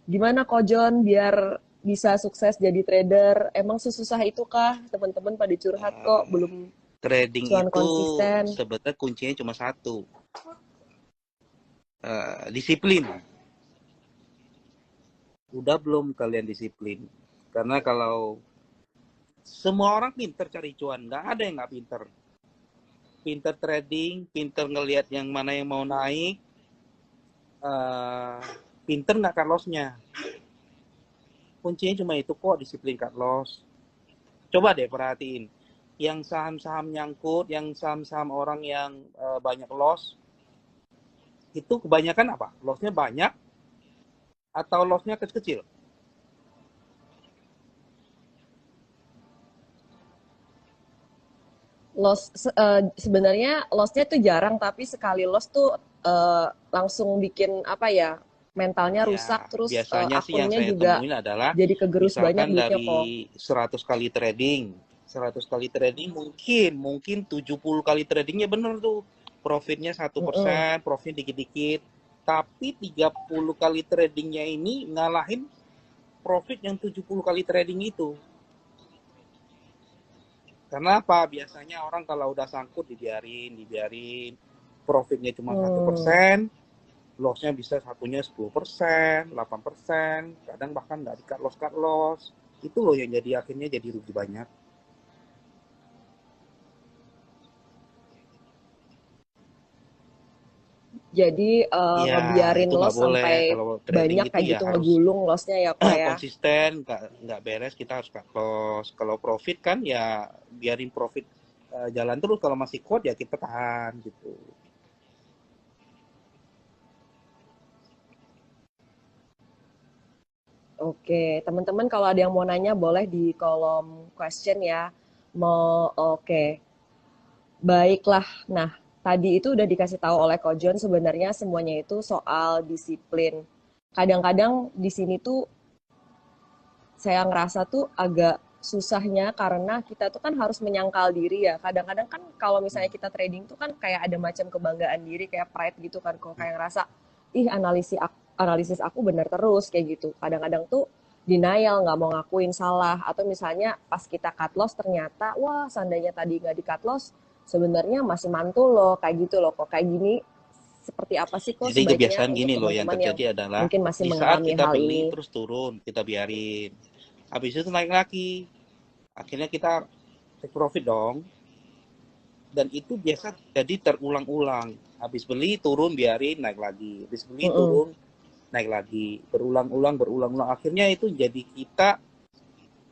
Gimana Ko Jon biar bisa sukses jadi trader? Emang sesusah itu kah? Teman-teman pada curhat kok, Eh, belum Trading cuan itu konsisten. sebenarnya kuncinya cuma satu, disiplin. Udah belum kalian disiplin? Karena kalau semua orang pinter cari cuan, nggak ada yang nggak pinter. Pinter trading, pinter ngelihat yang mana yang mau naik, eh, pinter nggak cut loss-nya. Kuncinya cuma itu kok, disiplin cut loss. Coba deh perhatiin, yang saham-saham nyangkut, yang saham-saham orang yang banyak loss, itu kebanyakan apa? Loss-nya banyak atau loss-nya kecil-kecil? Sebenarnya lossnya tuh jarang, tapi sekali loss tuh langsung bikin apa ya, mentalnya rusak, Ya, terus biasanya sih yang akunnya saya juga temuin adalah jadi kegerus banyak misalkan duitnya kok. dari 100 kali trading, 100 kali trading mungkin 70 kali tradingnya bener tuh. Profitnya satu Mm-mm. persen, profit dikit-dikit. Tapi 30 kali tradingnya ini ngalahin profit yang 70 kali trading itu. Karena apa? Biasanya orang kalau udah sangkut dibiarin, dibiarin. Profitnya cuma satu Hmm. persen, loss-nya bisa satunya 10%, 8%, kadang bahkan nggak di-cut loss-cut loss. Itu loh yang jadi akhirnya jadi rugi banyak. Jadi Ya, ngebiarin itu nggak loss boleh. sampai Kalau trading banyak itu kayak ya gitu harus ngegulung lossnya ya kok ya. konsisten, nggak beres, kita harus cut loss. Kalau profit kan ya biarin profit jalan terus. Kalau masih kuat ya kita tahan gitu. Oke, teman-teman kalau ada yang mau nanya boleh di kolom question ya. Mau oke. Baiklah. Nah, tadi itu udah dikasih tahu oleh Kojon sebenarnya semuanya itu soal disiplin. Kadang-kadang di sini tuh saya ngerasa tuh agak susahnya karena kita tuh kan harus menyangkal diri ya. Kadang-kadang kan kalau misalnya kita trading tuh kan kayak ada macam kebanggaan diri, kayak pride gitu kan. Kok kayak ngerasa, ih analisis aku benar terus kayak gitu. Kadang-kadang tuh denial, nggak mau ngakuin salah. Atau misalnya pas kita cut loss ternyata, wah seandainya tadi nggak di cut loss, sebenarnya masih mantul loh, kayak gitu loh. Kok kayak gini, seperti apa sih kok Jadi sebaiknya kebiasaan untuk gini loh, yang teman-teman yang terjadi adalah mungkin masih di saat mengalami kita hal beli ini? terus turun, kita biarin. Habis itu naik lagi. Akhirnya kita take profit dong. Dan itu biasa jadi terulang-ulang. Habis beli turun biarin naik lagi. Habis beli Mm-mm. turun naik lagi. Berulang-ulang berulang-ulang. Akhirnya itu jadi kita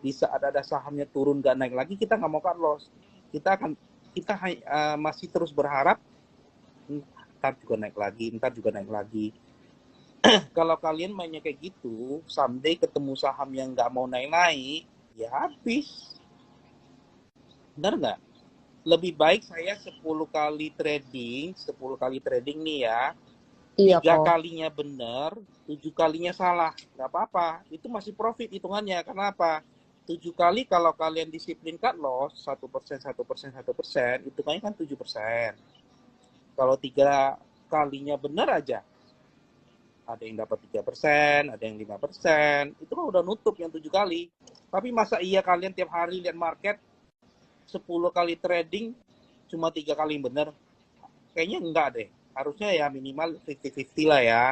di saat ada sahamnya turun gak naik lagi kita nggak mau cut loss. Kita akan masih terus berharap ntar juga naik lagi, ntar juga naik lagi. Kalau kalian mainnya kayak gitu, someday ketemu saham yang nggak mau naik-naik, ya habis. Benar nggak? Lebih baik saya 10 kali trading, 10 kali trading nih ya, Iya tiga kok. kalinya benar, 7 kalinya salah. Nggak apa-apa, itu masih profit hitungannya. Kenapa? 7 kali kalau kalian disiplin cut loss, 1%, 1%, 1%, hitungannya kan 7%. Kalau 3 kalinya benar aja, ada yang dapat 3%, ada yang 5%, itu kan udah nutup yang 7 kali. Tapi masa iya kalian tiap hari lihat market 10 kali trading cuma 3 kali yang bener? Kayaknya enggak deh. Harusnya ya minimal 50-50 lah ya.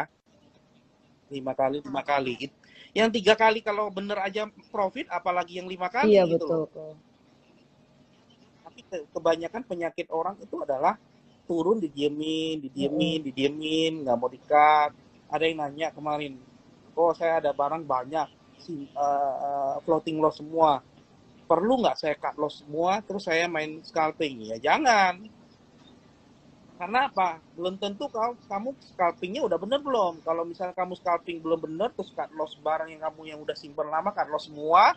5 kali, 5 kali. Yang 3 kali kalau bener aja profit, apalagi yang 5 Iya kali gitu betul loh. kok. Tapi kebanyakan penyakit orang itu adalah turun didiemin, didiemin, Mm-mm. didiemin, nggak mau di-cut. Ada yang nanya kemarin, oh saya ada barang banyak, floating loss semua. Perlu nggak saya cut loss semua, terus saya main scalping? Ya jangan. Karena apa? Belum tentu kamu scalpingnya udah bener belum. Kalau misalnya kamu scalping belum bener, terus cut loss barang yang kamu yang udah simpen lama, cut loss semua,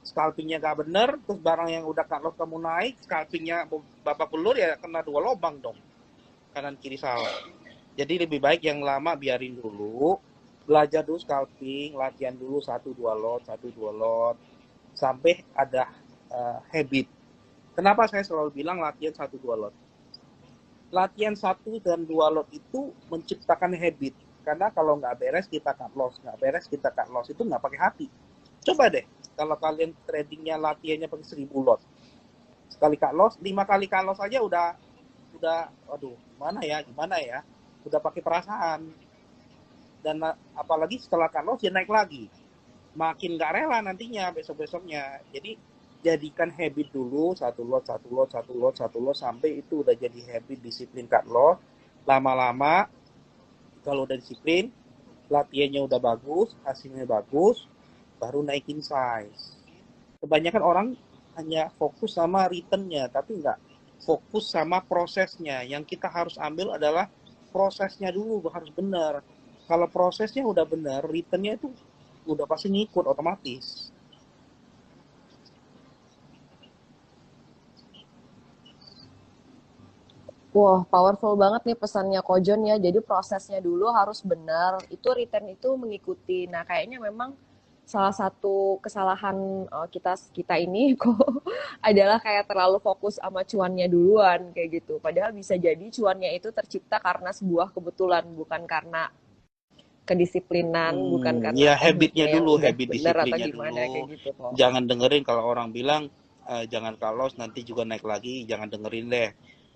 scalpingnya gak bener, terus barang yang udah cut loss kamu naik, scalpingnya babak belur, ya kena 2 lubang dong. Kanan kiri salah. Jadi lebih baik yang lama biarin dulu, belajar dulu scalping, latihan dulu satu dua lot, sampai ada habit. Kenapa saya selalu bilang latihan satu dua lot? Latihan 1 dan 2 lot itu menciptakan habit. Karena kalau nggak beres kita cut loss, nggak beres kita cut loss, itu nggak pakai hati. Coba deh, kalau kalian tradingnya latihannya pakai 1000 lot, sekali cut loss, 5 kali cut loss aja udah, waduh, gimana ya, udah pakai perasaan. Dan apalagi setelah cut loss ya naik lagi, makin nggak rela nantinya besok-besoknya. Jadi jadikan habit dulu, satu lot, satu lot, satu lot, satu lot, sampai itu udah jadi habit, disiplin cut loss. Lama-lama kalau udah disiplin, latihannya udah bagus, hasilnya bagus, baru naikin size. Kebanyakan orang hanya fokus sama returnnya, tapi nggak fokus sama prosesnya. Yang kita harus ambil adalah prosesnya dulu, harus benar. Kalau prosesnya udah benar, returnnya itu udah pasti ngikut otomatis. Wah, powerful banget nih pesannya Kojon ya. Jadi prosesnya dulu harus benar. Itu return itu mengikuti. Nah, kayaknya memang salah satu kesalahan kita kita ini kok adalah kayak terlalu fokus sama cuannya duluan kayak gitu. Padahal bisa jadi cuannya itu tercipta karena sebuah kebetulan, bukan karena kedisiplinan, bukan karena Ya tekniknya habitnya yang dulu, udah habit benar atau disiplinnya gimana kayak dulu. gitu kok. Jangan dengerin kalau orang bilang jangan kalos nanti juga naik lagi, jangan dengerin deh.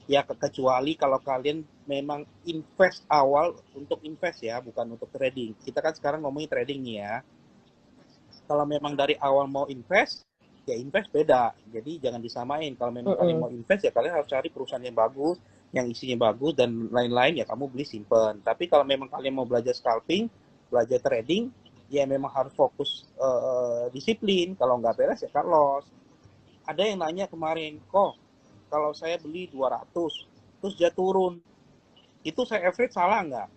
Ya kecuali kalau kalian memang invest awal untuk invest ya, bukan untuk trading. Kita kan sekarang ngomongin trading nih ya. Kalau memang dari awal mau invest, ya invest beda. Jadi jangan disamain. Kalau memang kalian Mm-mm. mau invest, ya kalian harus cari perusahaan yang bagus, yang isinya bagus, dan lain-lain, ya kamu beli simpen. Tapi kalau memang kalian mau belajar scalping, belajar trading, ya memang harus fokus disiplin. Kalau nggak beres, ya cut loss. Ada yang nanya kemarin, kok kalau saya beli 200, terus dia turun, itu saya average salah nggak?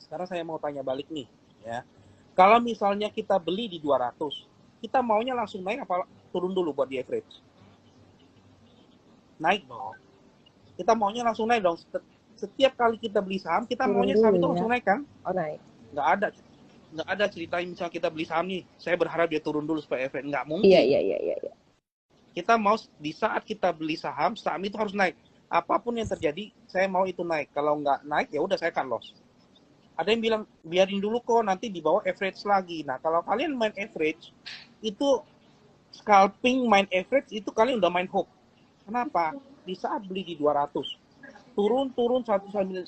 Sekarang saya mau tanya balik nih, ya. Kalau misalnya kita beli di 200, kita maunya langsung naik apa turun dulu buat di average? Naik dong. Kita maunya langsung naik dong. Setiap kali kita beli saham, kita Turun maunya saham dulu itu ya. langsung naik kan? Oh, naik. Nggak ada. Nggak ada ceritanya misalnya kita beli saham nih, saya berharap dia turun dulu supaya efek. Nggak Iya, mungkin. iya, iya, iya, iya. Kita mau di saat kita beli saham, saham itu harus naik. Apapun yang terjadi, saya mau itu naik. Kalau nggak naik, ya udah saya akan loss. Ada yang bilang biarin dulu kok, nanti di bawah average lagi. Nah, kalau kalian main average, itu scalping main average, itu kalian udah main hope. Kenapa? Di saat beli di 200, turun 190,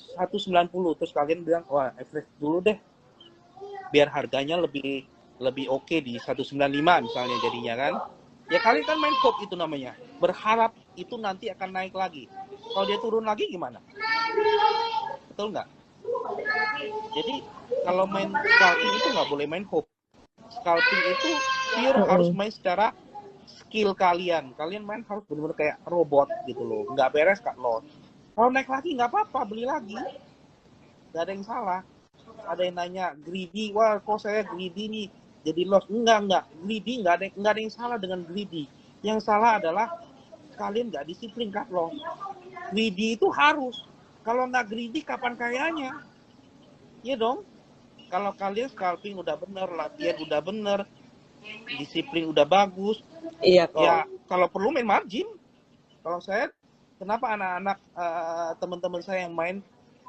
terus kalian bilang, wah average dulu deh, biar harganya lebih lebih oke di 195 misalnya jadinya kan. Ya kalian kan main hope, itu namanya. Berharap itu nanti akan naik lagi. Kalau dia turun lagi gimana? Betul nggak? Jadi kalau main scalping itu nggak boleh main hope. Scalping itu pure harus Mm-mm. main secara skill kalian. Kalian main harus benar-benar kayak robot gitu loh. Nggak beres cut loss. Kalau naik lagi nggak apa-apa, beli lagi. Nggak ada yang salah. Ada yang nanya greedy, wah kok saya greedy nih jadi loss. Enggak. Greedy nggak ada yang salah dengan greedy. Yang salah adalah kalian nggak disiplin cut loss. Greedy itu harus. Kalau nggak greedy kapan kayanya? Iya dong. Kalau kalian scalping udah bener, latihan udah bener, disiplin udah bagus, Iya kok. ya kalau perlu main margin. Kalau saya, kenapa anak-anak teman-teman saya yang main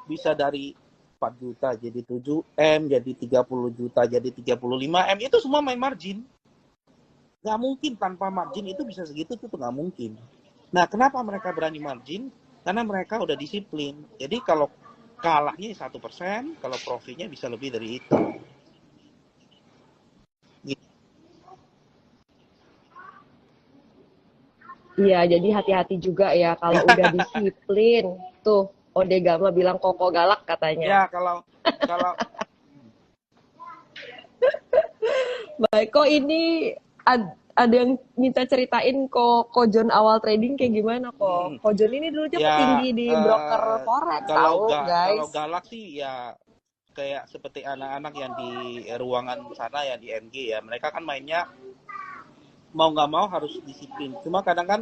bisa dari 4 juta jadi 7M, jadi 30 juta jadi 35M, itu semua main margin. Nggak mungkin tanpa margin itu bisa segitu, itu nggak mungkin. Nah, kenapa mereka berani margin? Karena mereka udah disiplin. Jadi kalau kalahnya 1%, kalau profitnya bisa lebih dari itu. Iya, jadi hati-hati juga ya kalau udah disiplin. Tuh, Odegama bilang koko galak katanya. Ya kalau kalau Baik, kok ini ada yang minta ceritain kok Kojon awal trading kayak gimana kok? Kojon ini dulunya ya petinggi di broker forex tahu, kalau guys. galak sih ya kayak seperti anak-anak yang di ruangan sana ya di MG ya, mereka kan mainnya mau nggak mau harus disiplin. Cuma kadang kan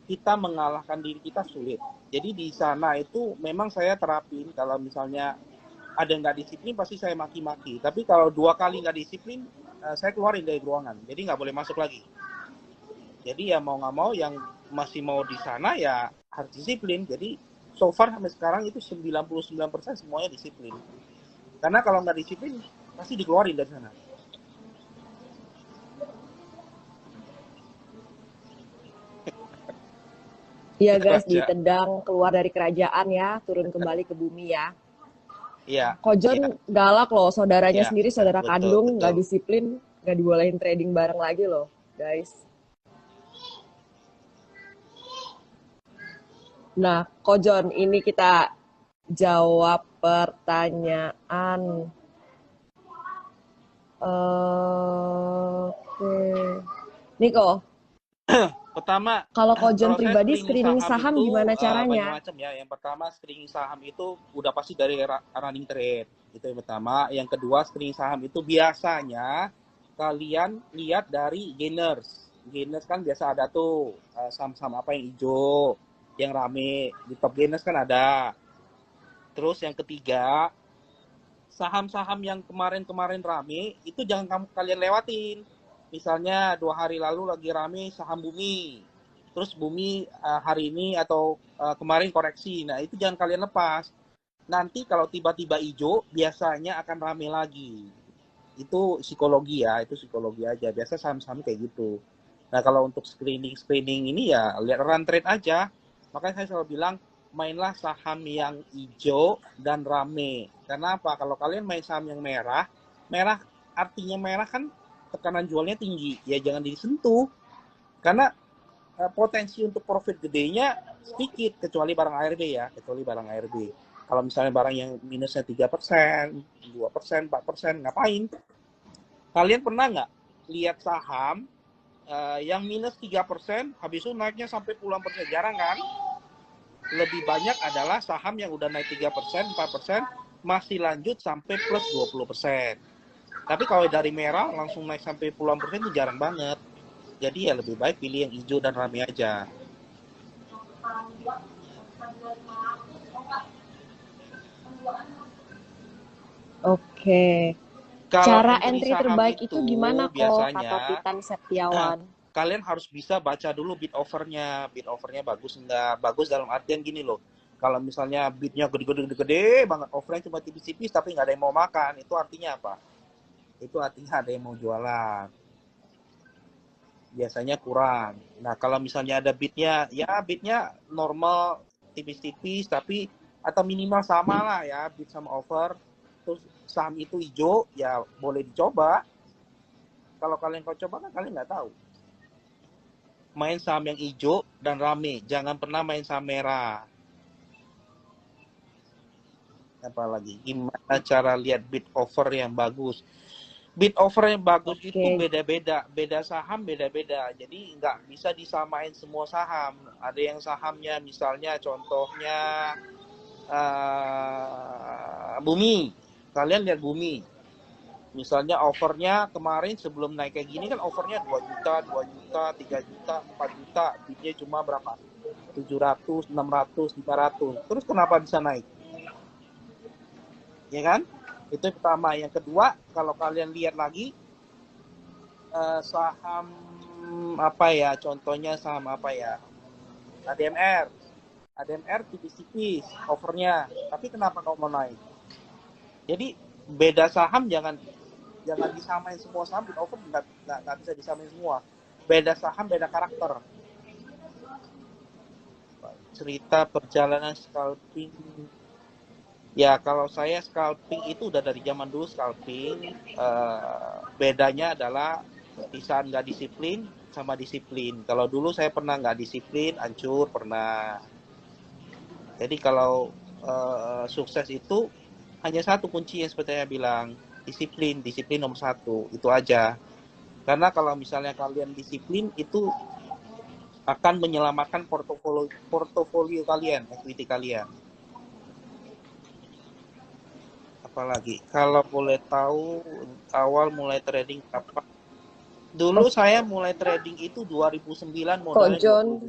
kita mengalahkan diri kita sulit. Jadi di sana itu memang saya terapin, kalau misalnya ada yang nggak disiplin pasti saya maki-maki. Tapi kalau 2 kali nggak disiplin, saya keluarin dari ruangan. Jadi nggak boleh masuk lagi. Jadi ya mau nggak mau yang masih mau di sana ya harus disiplin. Jadi so far sampai sekarang itu 99% semuanya disiplin. Karena kalau nggak disiplin, pasti dikeluarin dari sana. Iya Itu guys, aja. ditendang keluar dari kerajaan ya, turun kembali ke bumi ya. Iya, Kojon iya, galak loh, saudaranya iya, sendiri, iya, saudara betul, kandung, betul. nggak disiplin, nggak dibolehin trading bareng lagi loh, guys. Nah, Kojon, ini kita jawab pertanyaan. Oke. Niko, Pertama, kalau Kojon kalau saya pribadi screening screening saham saham itu gimana caranya? macam-macam ya. Yang pertama screening saham itu udah pasti dari running trade. Itu yang pertama. Yang kedua screening saham itu biasanya kalian lihat dari gainers. Gainers kan biasa ada tuh saham-saham apa yang hijau, yang rame. Di top gainers kan ada. Terus yang ketiga, saham-saham yang kemarin-kemarin rame itu jangan kalian lewatin. Misalnya 2 hari lalu lagi rame saham Bumi, terus Bumi hari ini atau kemarin koreksi, nah itu jangan kalian lepas. Nanti kalau tiba-tiba hijau biasanya akan rame lagi. Itu psikologi ya, itu psikologi aja. Biasa saham-saham kayak gitu. Nah kalau untuk screening ini ya lihat run trade aja. Makanya saya selalu bilang mainlah saham yang hijau dan rame. Karena apa? Kalau kalian main saham yang merah, merah artinya merah kan tekanan jualnya tinggi. Ya jangan disentuh. Karena potensi untuk profit gedenya sedikit, kecuali barang ARB ya, kecuali barang ARB. Kalau misalnya barang yang minusnya 3%, 2%, 4%, ngapain? Kalian pernah nggak lihat saham yang minus 3%, habis itu naiknya sampai puluhan persen? Jarang kan? Lebih banyak adalah saham yang udah naik 3%, 4%, masih lanjut sampai plus 20%. Tapi kalau dari merah langsung naik sampai puluhan persen itu jarang banget. Jadi ya lebih baik pilih yang hijau dan rame aja. Oke. Kalau Cara entry entry saham terbaik itu itu gimana kok, kata biasanya Titan Septiawan? kalian harus bisa baca dulu bid offernya. Bid offernya bagus enggak? Bagus dalam artian gini loh. Kalau misalnya bidnya gede-gede banget, offernya cuma tipis-tipis tapi nggak ada yang mau makan, itu artinya apa? Itu artinya ada yang mau jualan. Biasanya kurang. Nah kalau misalnya ada bidnya, ya bidnya normal, tipis-tipis, tapi atau minimal sama lah ya, bid sama offer. Terus saham itu hijau, ya boleh dicoba. Kalau kalian kau coba kan kalian nggak tahu. Main saham yang hijau dan rame, jangan pernah main saham merah. Apalagi gimana cara lihat bid offer yang bagus? Bid offer yang bagus itu Oke, beda-beda, beda saham beda-beda. Jadi nggak bisa disamain semua saham. Ada yang sahamnya misalnya contohnya Bumi. Kalian lihat Bumi. Misalnya offernya kemarin sebelum naik kayak gini kan offernya 2 juta, 2 juta, 3 juta, 4 juta. Bidnya cuma berapa? 700, 600, 500. Terus kenapa bisa naik? Ya kan? Itu yang pertama. Yang kedua, kalau kalian lihat lagi saham apa ya? Contohnya saham apa ya? ADMR. ADMR tipis-tipis offernya. Tapi kenapa kau mau naik? Jadi beda saham jangan jangan disamain semua saham. Bid offer nggak bisa disamain semua. Beda saham, beda karakter. Cerita perjalanan scalping. Ya, kalau saya scalping itu udah dari zaman dulu scalping. Bedanya adalah di saat nggak disiplin sama disiplin. Kalau dulu saya pernah nggak disiplin, hancur, pernah. Jadi kalau sukses itu hanya satu kunci yang seperti saya bilang, disiplin, disiplin nomor satu, itu aja. Karena kalau misalnya kalian disiplin, itu akan menyelamatkan portofolio kalian, equity kalian. Apalagi kalau boleh tahu awal mulai trading apa? Dulu oh, saya mulai trading itu 2009 kok modalnya John 20 juta.